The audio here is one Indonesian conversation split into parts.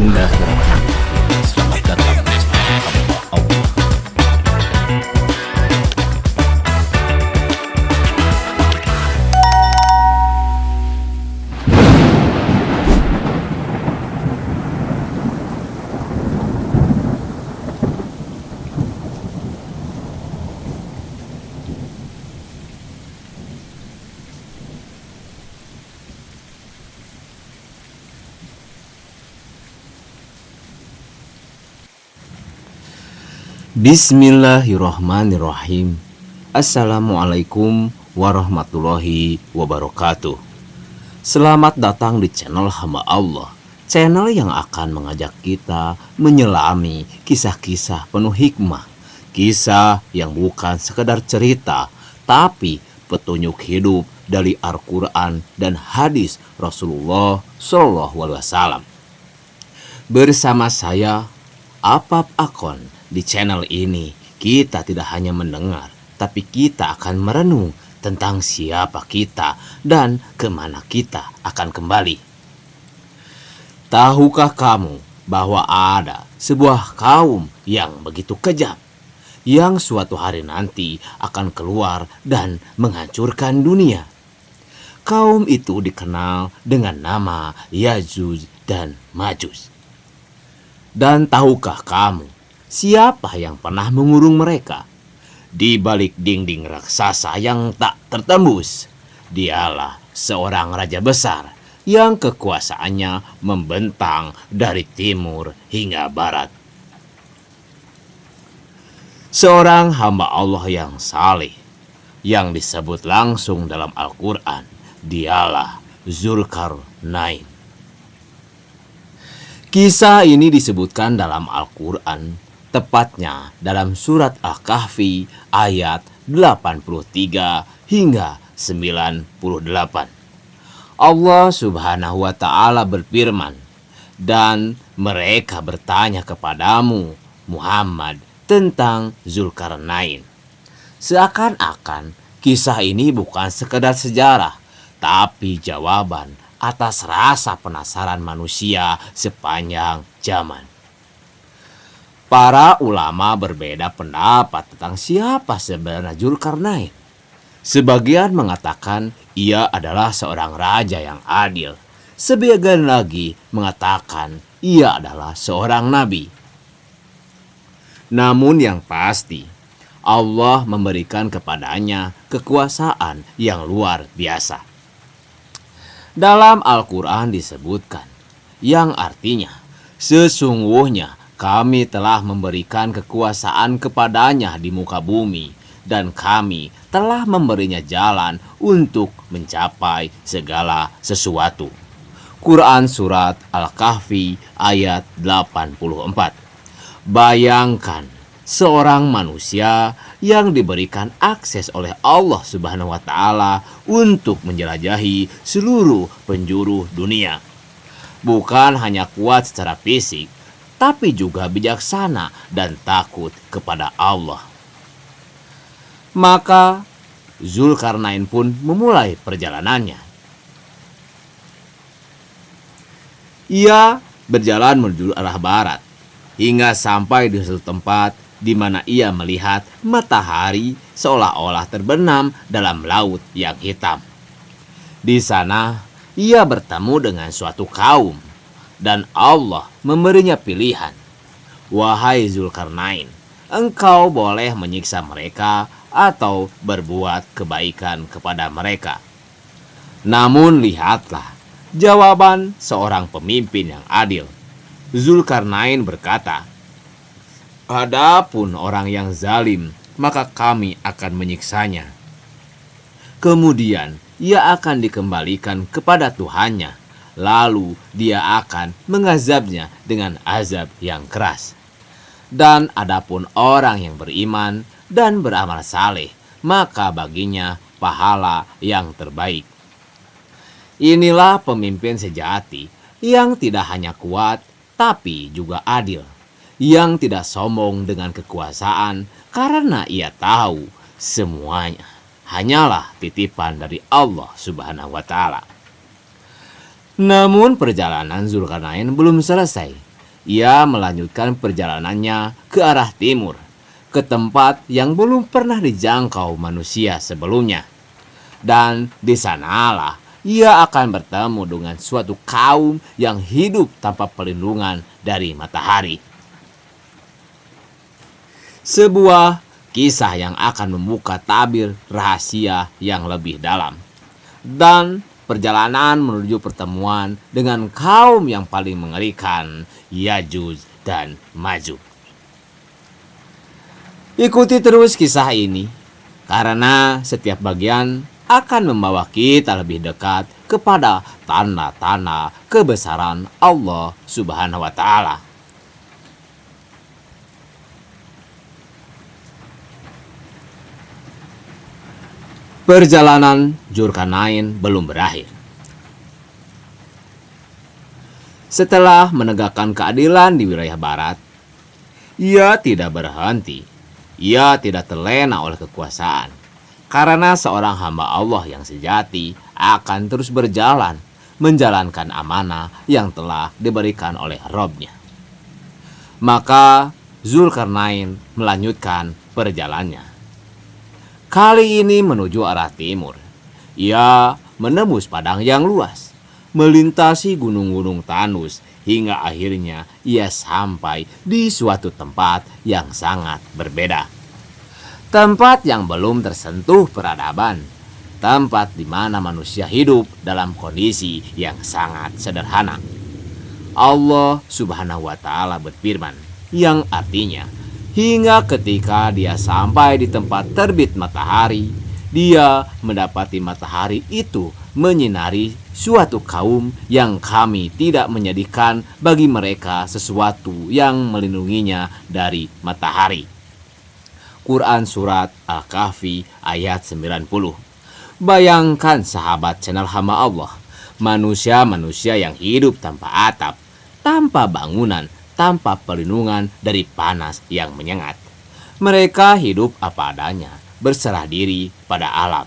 Bismillahirrahmanirrahim. Selamat datang di channel hamba Allah. Bismillahirrahmanirrahim. Assalamualaikum warahmatullahi wabarakatuh. Selamat datang di channel hamba Allah, channel yang akan mengajak kita menyelami kisah-kisah penuh hikmah, kisah yang bukan sekedar cerita, tapi petunjuk hidup dari Al-Quran dan hadis Rasulullah SAW. Bersama saya Apap Akon. Di channel ini, kita tidak hanya mendengar, tapi kita akan merenung tentang siapa kita dan kemana kita akan kembali. Tahukah kamu bahwa ada sebuah kaum yang begitu kejam, yang suatu hari nanti akan keluar dan menghancurkan dunia? Kaum itu dikenal dengan nama Yajuj dan Majuj. Dan tahukah kamu siapa yang pernah mengurung mereka? Di balik dinding raksasa yang tak tertembus, dialah seorang raja besar yang kekuasaannya membentang dari timur hingga barat. Seorang hamba Allah yang saleh, yang disebut langsung dalam Al-Quran, dialah Zulkarnain. Kisah ini disebutkan dalam Al-Quran, tepatnya dalam surat Al-Kahfi ayat 83 hingga 98. Allah Subhanahu wa Ta'ala berfirman, "Dan mereka bertanya kepadamu, Muhammad, tentang Zulkarnain." Seakan-akan kisah ini bukan sekedar sejarah, tapi jawaban atas rasa penasaran manusia sepanjang zaman. Para ulama berbeda pendapat tentang siapa sebenarnya Zulkarnain. Sebagian mengatakan ia adalah seorang raja yang adil. Sebagian lagi mengatakan ia adalah seorang nabi. Namun yang pasti, Allah memberikan kepadanya kekuasaan yang luar biasa. Dalam Al-Quran disebutkan, yang artinya, sesungguhnya kami telah memberikan kekuasaan kepadanya di muka bumi, dan kami telah memberinya jalan untuk mencapai segala sesuatu. Quran Surat Al-Kahfi ayat 84. Bayangkan seorang manusia yang diberikan akses oleh Allah Subhanahu wa Ta'ala untuk menjelajahi seluruh penjuru dunia. Bukan hanya kuat secara fisik, tapi juga bijaksana dan takut kepada Allah. Maka Zulkarnain pun memulai perjalanannya. Ia berjalan menuju arah barat hingga sampai di suatu tempat di mana ia melihat matahari seolah-olah terbenam dalam laut yang hitam. Di sana ia bertemu dengan suatu kaum, dan Allah memberinya pilihan. "Wahai Zulkarnain, engkau boleh menyiksa mereka atau berbuat kebaikan kepada mereka." Namun lihatlah jawaban seorang pemimpin yang adil. Zulkarnain berkata, "Adapun orang yang zalim, maka kami akan menyiksanya. Kemudian ia akan dikembalikan kepada Tuhannya. Lalu dia akan mengazabnya dengan azab yang keras. Dan adapun orang yang beriman dan beramal saleh, maka baginya pahala yang terbaik." Inilah pemimpin sejati yang tidak hanya kuat, tapi juga adil. Yang tidak sombong dengan kekuasaan, karena ia tahu semuanya hanyalah titipan dari Allah Subhanahu wa Ta'ala. Namun perjalanan Zulkarnain belum selesai. ia melanjutkan perjalanannya ke arah timur, ke tempat yang belum pernah dijangkau manusia sebelumnya. Dan di sanalah ia akan bertemu dengan suatu kaum yang hidup tanpa perlindungan dari matahari. Sebuah kisah yang akan membuka tabir rahasia yang lebih dalam. Dan perjalanan menuju pertemuan dengan kaum yang paling mengerikan, Yajuj dan Majuj. Ikuti terus kisah ini, karena setiap bagian akan membawa kita lebih dekat kepada tanda-tanda kebesaran Allah Subhanahu wa Ta'ala. Perjalanan Dzulkarnain belum berakhir. Setelah menegakkan keadilan di wilayah barat, ia tidak berhenti. Ia tidak terlena oleh kekuasaan, karena seorang hamba Allah yang sejati akan terus berjalan menjalankan amanah yang telah diberikan oleh Rabb-Nya. Maka Dzulkarnain melanjutkan perjalanannya. Kali ini menuju arah timur. Ia menembus padang yang luas, melintasi gunung-gunung tandus, hingga akhirnya ia sampai di suatu tempat yang sangat berbeda. Tempat yang belum tersentuh peradaban. Tempat di mana manusia hidup dalam kondisi yang sangat sederhana. Allah Subhanahu wa Ta'ala berfirman, yang artinya, hingga ketika dia sampai di tempat terbit matahari, dia mendapati matahari itu menyinari suatu kaum yang kami tidak menjadikan bagi mereka sesuatu yang melindunginya dari matahari. Quran Surat Al-Kahfi ayat 90. Bayangkan sahabat channel hamba Allah, manusia-manusia yang hidup tanpa atap, tanpa bangunan, tanpa perlindungan dari panas yang menyengat. Mereka hidup apa adanya, berserah diri pada alam.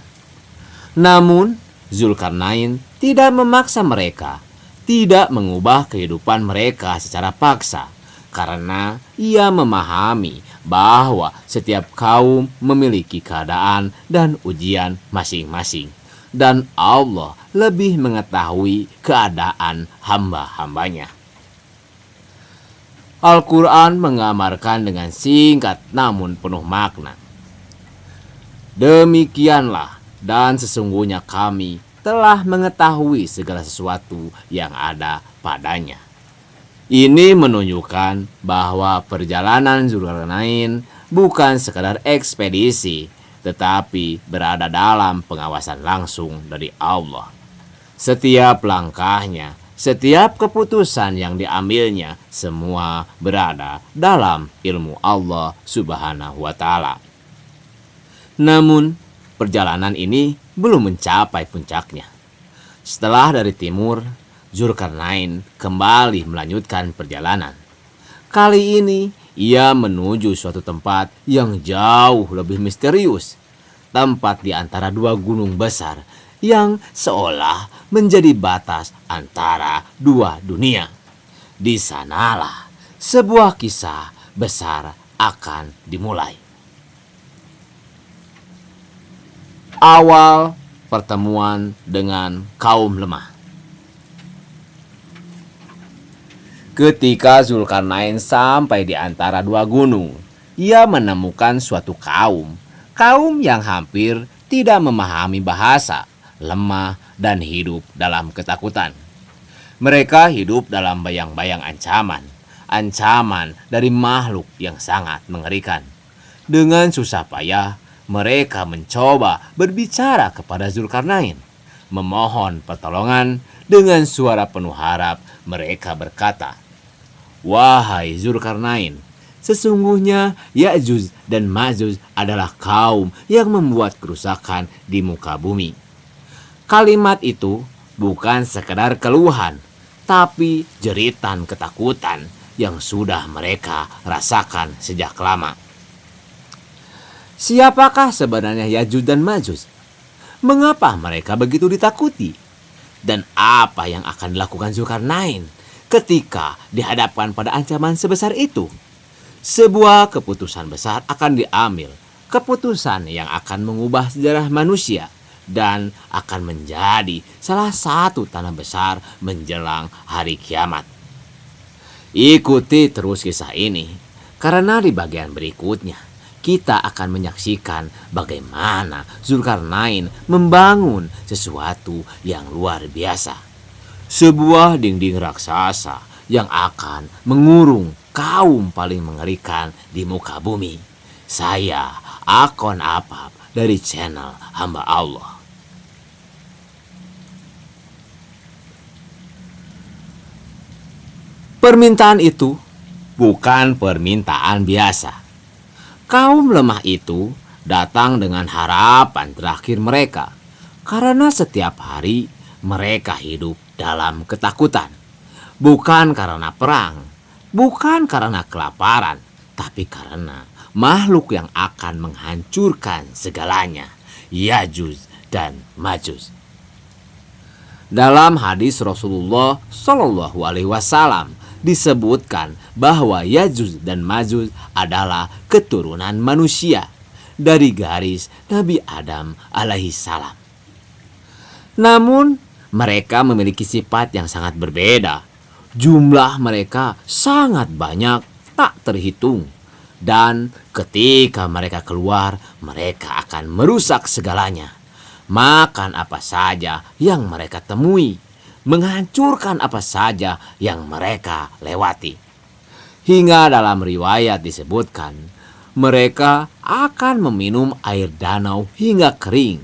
Namun, Dzulkarnain tidak memaksa mereka, tidak mengubah kehidupan mereka secara paksa, karena ia memahami bahwa setiap kaum memiliki keadaan dan ujian masing-masing, dan Allah lebih mengetahui keadaan hamba-hambanya. Al-Quran menggambarkan dengan singkat namun penuh makna. Demikianlah, dan sesungguhnya kami telah mengetahui segala sesuatu yang ada padanya. Ini menunjukkan bahwa perjalanan Dzulkarnain bukan sekadar ekspedisi, tetapi berada dalam pengawasan langsung dari Allah. Setiap langkahnya, setiap keputusan yang diambilnya, semua berada dalam ilmu Allah Subhanahu wa Ta'ala. Namun, perjalanan ini belum mencapai puncaknya. Setelah dari timur, Dzulkarnain kembali melanjutkan perjalanan. Kali ini, ia menuju suatu tempat yang jauh lebih misterius. Tempat di antara dua gunung besar yang seolah menjadi batas antara dua dunia. Di sanalah sebuah kisah besar akan dimulai. Awal pertemuan dengan kaum lemah. Ketika Dzulkarnain sampai di antara dua gunung, ia menemukan suatu kaum yang hampir tidak memahami bahasa, lemah, dan hidup dalam ketakutan. Mereka hidup dalam bayang-bayang ancaman dari makhluk yang sangat mengerikan. Dengan susah payah, mereka mencoba berbicara kepada Dzulkarnain, memohon pertolongan. Dengan suara penuh harap, mereka berkata, "Wahai Dzulkarnain, sesungguhnya Ya'juj dan Ma'juj adalah kaum yang membuat kerusakan di muka bumi." Kalimat itu bukan sekedar keluhan, tapi jeritan ketakutan yang sudah mereka rasakan sejak lama. Siapakah sebenarnya Ya'juj dan Ma'juj? Mengapa mereka begitu ditakuti? Dan apa yang akan dilakukan Dzulkarnain ketika dihadapkan pada ancaman sebesar itu? Sebuah keputusan besar akan diambil, keputusan yang akan mengubah sejarah manusia dan akan menjadi salah satu tanda besar menjelang hari kiamat. Ikuti terus kisah ini, karena di bagian berikutnya kita akan menyaksikan bagaimana Zulkarnain membangun sesuatu yang luar biasa. Sebuah dinding raksasa yang akan mengurung kaum paling mengerikan di muka bumi. Saya Akon Apap dari channel Hamba Allah. Permintaan itu bukan permintaan biasa. Kaum lemah itu datang dengan harapan terakhir mereka, karena setiap hari mereka hidup dalam ketakutan. Bukan karena perang, bukan karena kelaparan, tapi karena makhluk yang akan menghancurkan segalanya, Yajuj dan Majuj. Dalam hadis Rasulullah Shallallahu Alaihi Wasallam disebutkan bahwa Yajuj dan Majuj adalah keturunan manusia dari garis Nabi Adam alaihi salam. Namun mereka memiliki sifat yang sangat berbeda. Jumlah mereka sangat banyak, tak terhitung. Dan ketika mereka keluar, mereka akan merusak segalanya. Makan apa saja yang mereka temui, menghancurkan apa saja yang mereka lewati. Hingga dalam riwayat disebutkan, mereka akan meminum air danau hingga kering.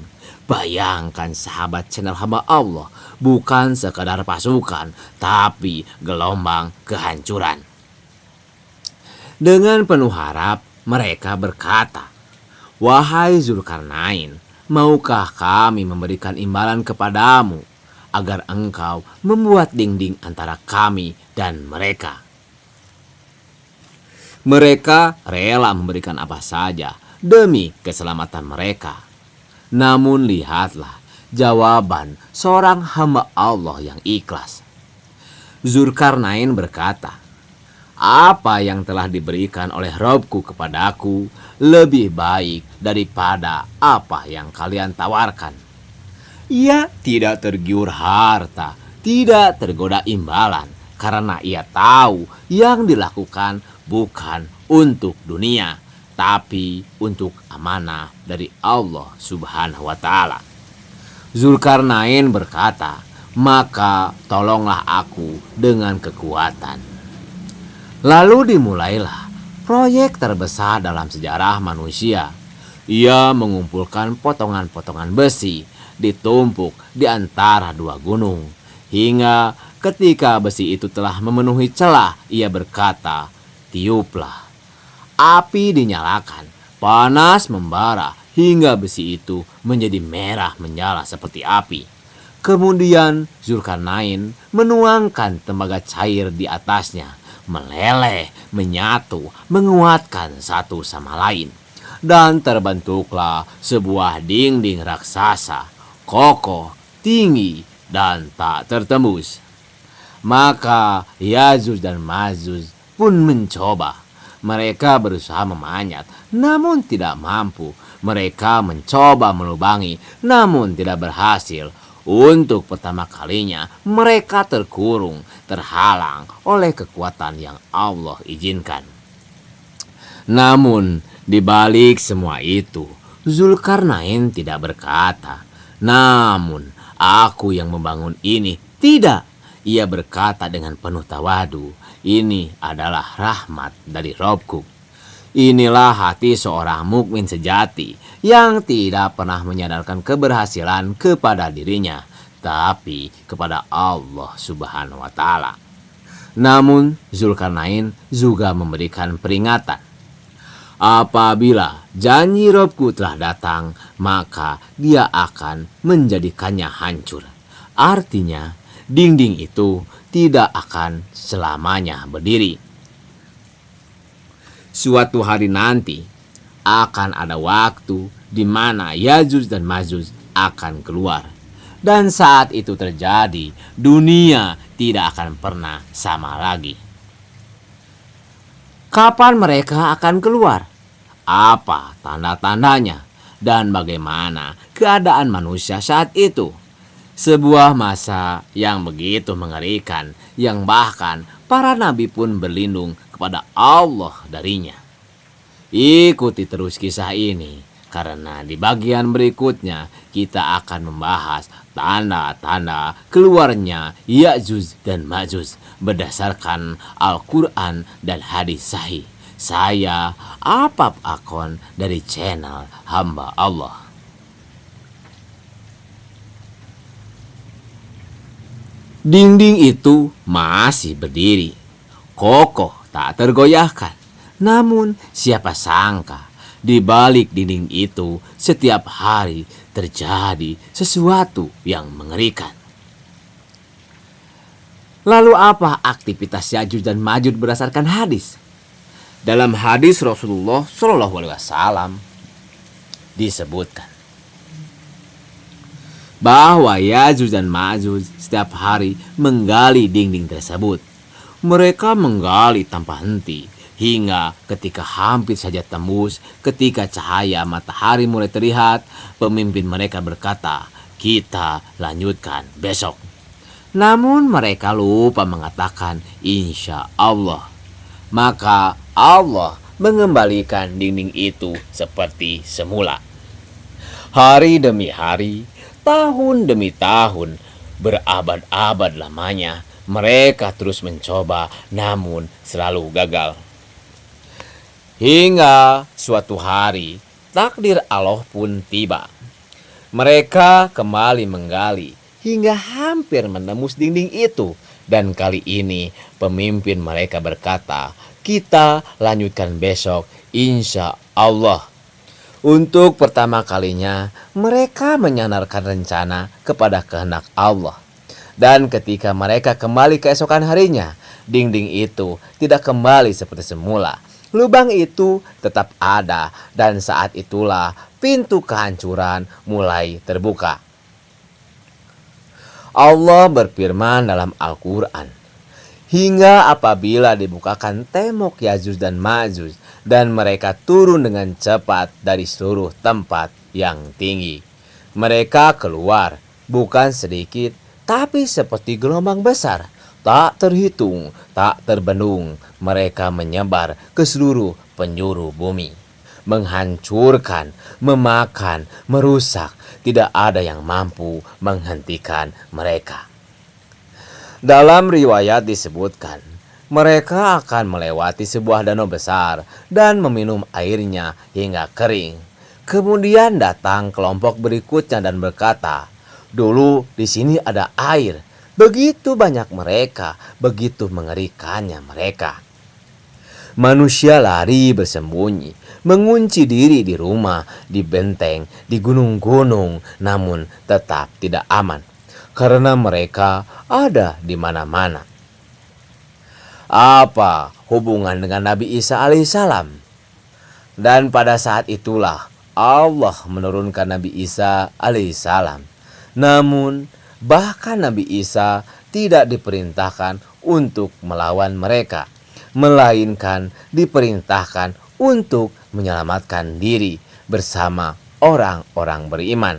Bayangkan sahabat channel Hamba Allah, bukan sekadar pasukan, tapi gelombang kehancuran. Dengan penuh harap, mereka berkata, "Wahai Zulkarnain, maukah kami memberikan imbalan kepadamu agar engkau membuat dinding antara kami dan mereka?" Mereka rela memberikan apa saja demi keselamatan mereka. Namun lihatlah jawaban seorang hamba Allah yang ikhlas. Zulkarnain berkata, "Apa yang telah diberikan oleh Robku kepadaku lebih baik daripada apa yang kalian tawarkan." Ia tidak tergiur harta, tidak tergoda imbalan, karena ia tahu yang dilakukan bukan untuk dunia, tapi untuk amanah dari Allah Subhanahu wa Ta'ala. Zulkarnain berkata, "Maka tolonglah aku dengan kekuatan." Lalu dimulailah proyek terbesar dalam sejarah manusia. Ia mengumpulkan potongan-potongan besi ditumpuk di antara dua gunung, hingga ketika besi itu telah memenuhi celah, ia berkata, "Tiuplah." Api dinyalakan, panas membara hingga besi itu menjadi merah menyala seperti api. Kemudian Zulkarnain menuangkan tembaga cair di atasnya, meleleh, menyatu, menguatkan satu sama lain. Dan terbentuklah sebuah dinding raksasa, kokoh, tinggi, dan tak tertembus. Maka Yajuj dan Majuj pun mencoba. Mereka berusaha memanjat, namun tidak mampu. Mereka mencoba melubangi, namun tidak berhasil. Untuk pertama kalinya, mereka terkurung, terhalang oleh kekuatan yang Allah izinkan. Namun, di balik semua itu, Zulkarnain tidak berkata, "Namun, aku yang membangun ini." Tidak, ia berkata dengan penuh tawadu, "Ini adalah rahmat dari Robku." Inilah hati seorang mukmin sejati yang tidak pernah menyandarkan keberhasilan kepada dirinya, tapi kepada Allah Subhanahu wa Ta'ala. Namun Zulkarnain juga memberikan peringatan. Apabila janji Robku telah datang, maka dia akan menjadikannya hancur. Artinya, dinding itu tidak akan selamanya berdiri. Suatu hari nanti akan ada waktu di mana Yajuj dan Majuj akan keluar. Dan saat itu terjadi, dunia tidak akan pernah sama lagi. Kapan mereka akan keluar? Apa tanda-tandanya? Dan bagaimana keadaan manusia saat itu? Sebuah masa yang begitu mengerikan, yang bahkan para nabi pun berlindung kepada Allah darinya. Ikuti terus kisah ini, karena di bagian berikutnya kita akan membahas tanda-tanda keluarnya Ya'juj dan Ma'juj berdasarkan Al-Quran dan hadis sahih. Saya Apap Akon dari channel Hamba Allah. Dinding itu masih berdiri, kokoh tak tergoyahkan. Namun siapa sangka di balik dinding itu setiap hari terjadi sesuatu yang mengerikan. Lalu apa aktivitas Ya'juj dan Ma'juj berdasarkan hadis? Dalam hadis Rasulullah SAW disebutkan bahwa Ya'juj dan Ma'juj setiap hari menggali dinding tersebut. Mereka menggali tanpa henti hingga ketika hampir saja tembus, ketika cahaya matahari mulai terlihat, pemimpin mereka berkata, "Kita lanjutkan besok." Namun mereka lupa mengatakan insya Allah. Maka Allah mengembalikan dinding itu seperti semula. Hari demi hari, tahun demi tahun, berabad-abad lamanya, mereka terus mencoba namun selalu gagal. Hingga suatu hari, takdir Allah pun tiba. Mereka kembali menggali hingga hampir menembus dinding itu. Dan kali ini pemimpin mereka berkata, "Kita lanjutkan besok, insya Allah." Untuk pertama kalinya, mereka menyandarkan rencana kepada kehendak Allah. Dan ketika mereka kembali keesokan harinya, dinding itu tidak kembali seperti semula. Lubang itu tetap ada, dan saat itulah pintu kehancuran mulai terbuka. Allah berfirman dalam Al-Quran, "Hingga apabila dibukakan tembok Ya'juj dan Ma'juj, dan mereka turun dengan cepat dari seluruh tempat yang tinggi. Mereka keluar, bukan sedikit, tapi seperti gelombang besar, tak terhitung, tak terbendung. Mereka menyebar ke seluruh penjuru bumi, menghancurkan, memakan, merusak. Tidak ada yang mampu menghentikan mereka." Dalam riwayat disebutkan, mereka akan melewati sebuah danau besar dan meminum airnya hingga kering. Kemudian datang kelompok berikutnya dan berkata, "Dulu di sini ada air." Begitu banyak mereka, begitu mengerikannya mereka. Manusia lari bersembunyi, mengunci diri di rumah, di benteng, di gunung-gunung, namun tetap tidak aman, karena mereka ada di mana-mana. Apa hubungan dengan Nabi Isa alaihissalam? Dan pada saat itulah Allah menurunkan Nabi Isa alaihissalam. Namun bahkan Nabi Isa tidak diperintahkan untuk melawan mereka, melainkan diperintahkan untuk menyelamatkan diri bersama orang-orang beriman.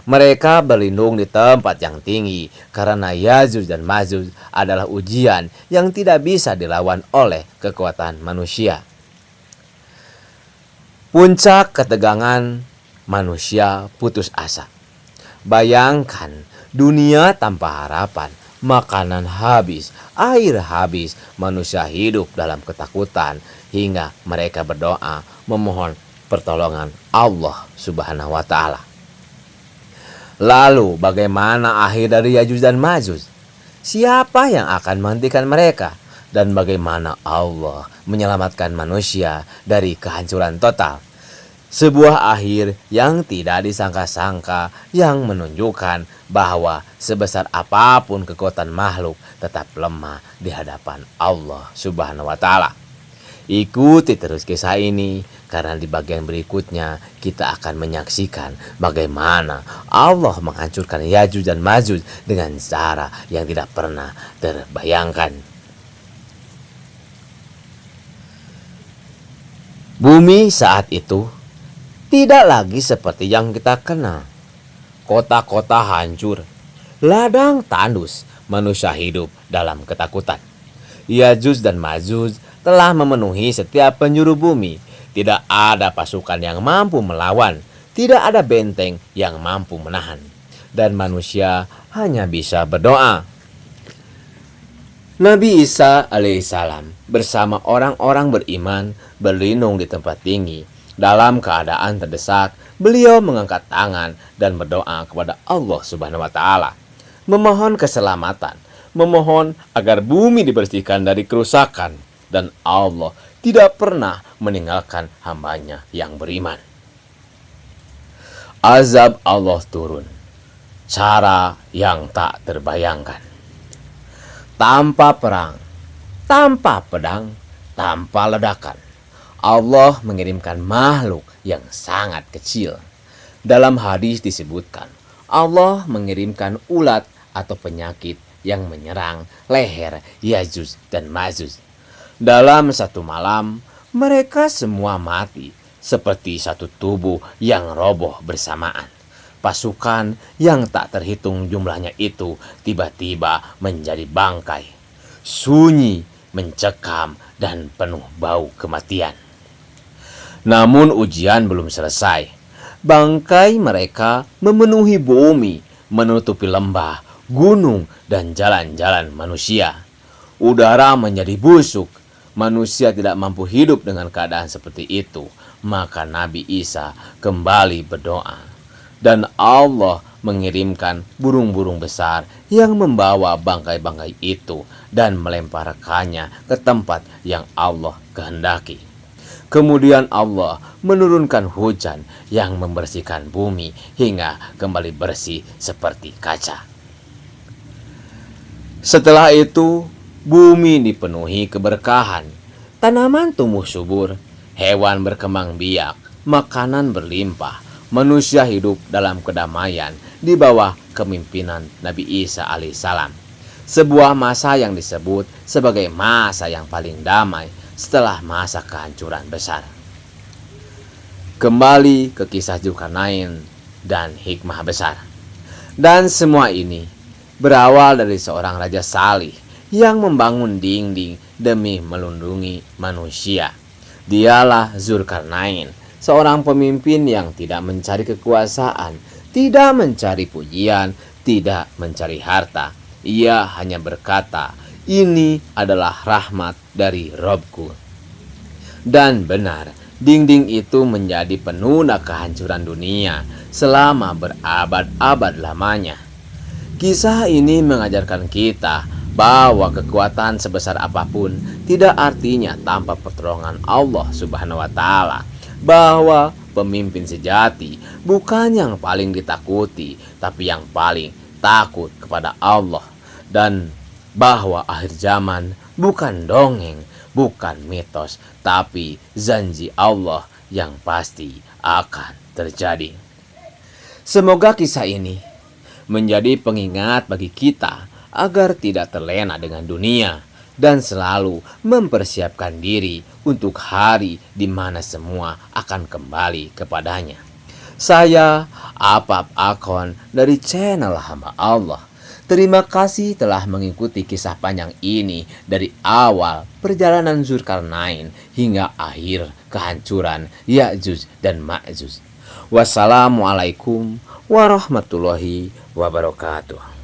Mereka berlindung di tempat yang tinggi karena Ya'juj dan Ma'juj adalah ujian yang tidak bisa dilawan oleh kekuatan manusia. Puncak ketegangan, manusia putus asa. Bayangkan dunia tanpa harapan, makanan habis, air habis, manusia hidup dalam ketakutan hingga mereka berdoa memohon pertolongan Allah Subhanahu wa taala. Lalu bagaimana akhir dari Ya'juj dan Ma'juj? Siapa yang akan menghentikan mereka? Dan bagaimana Allah menyelamatkan manusia dari kehancuran total? Sebuah akhir yang tidak disangka-sangka, yang menunjukkan bahwa sebesar apapun kekuatan makhluk tetap lemah di hadapan Allah Subhanahu wa taala. Ikuti terus kisah ini, karena di bagian berikutnya kita akan menyaksikan bagaimana Allah menghancurkan Yajuj dan Majuj dengan cara yang tidak pernah terbayangkan. Bumi saat itu tidak lagi seperti yang kita kenal. Kota-kota hancur, ladang tandus, manusia hidup dalam ketakutan. Yajuj dan Majuj telah memenuhi setiap penjuru bumi. Tidak ada pasukan yang mampu melawan, tidak ada benteng yang mampu menahan, dan manusia hanya bisa berdoa. Nabi Isa alaihissalam bersama orang-orang beriman berlindung di tempat tinggi. Dalam keadaan terdesak, beliau mengangkat tangan dan berdoa kepada Allah Subhanahu wa Ta'ala, memohon keselamatan, memohon agar bumi dibersihkan dari kerusakan, dan Allah tidak pernah meninggalkan hambanya yang beriman. Azab Allah turun, cara yang tak terbayangkan. Tanpa perang, tanpa pedang, tanpa ledakan, Allah mengirimkan makhluk yang sangat kecil. Dalam hadis disebutkan, Allah mengirimkan ulat atau penyakit yang menyerang leher Yajuj dan Majuj. Dalam satu malam, mereka semua mati seperti satu tubuh yang roboh bersamaan. Pasukan yang tak terhitung jumlahnya itu tiba-tiba menjadi bangkai, sunyi, mencekam, dan penuh bau kematian. Namun ujian belum selesai. Bangkai mereka memenuhi bumi, menutupi lembah, gunung, dan jalan-jalan manusia. Udara menjadi busuk. Manusia tidak mampu hidup dengan keadaan seperti itu. Maka Nabi Isa kembali berdoa, dan Allah mengirimkan burung-burung besar yang membawa bangkai-bangkai itu dan melemparkannya ke tempat yang Allah kehendaki. Kemudian Allah menurunkan hujan yang membersihkan bumi hingga kembali bersih seperti kaca. Setelah itu, bumi dipenuhi keberkahan, tanaman tumbuh subur, hewan berkembang biak, makanan berlimpah, manusia hidup dalam kedamaian di bawah kepemimpinan Nabi Isa alaihissalam. Sebuah masa yang disebut sebagai masa yang paling damai setelah masa kehancuran besar. Kembali ke kisah Zulkarnain dan hikmah besar. Dan semua ini berawal dari seorang raja salih yang membangun dinding demi melindungi manusia. Dialah Zulkarnain, seorang pemimpin yang tidak mencari kekuasaan, tidak mencari pujian, tidak mencari harta. Ia hanya berkata, "Ini adalah rahmat dari Robku." Dan benar, dinding itu menjadi penunda kehancuran dunia selama berabad-abad lamanya. Kisah ini mengajarkan kita bahwa kekuatan sebesar apapun tidak artinya tanpa pertolongan Allah Subhanahu wa Ta'ala, bahwa pemimpin sejati bukan yang paling ditakuti, tapi yang paling takut kepada Allah, dan bahwa akhir zaman bukan dongeng, bukan mitos, tapi janji Allah yang pasti akan terjadi. Semoga kisah ini menjadi pengingat bagi kita agar tidak terlena dengan dunia dan selalu mempersiapkan diri untuk hari di mana semua akan kembali kepadanya. Saya Apap Akon dari channel Hamba Allah. Terima kasih telah mengikuti kisah panjang ini dari awal perjalanan Zulkarnain hingga akhir kehancuran Yajuj dan Majuj. Wassalamualaikum warahmatullahi wabarakatuh.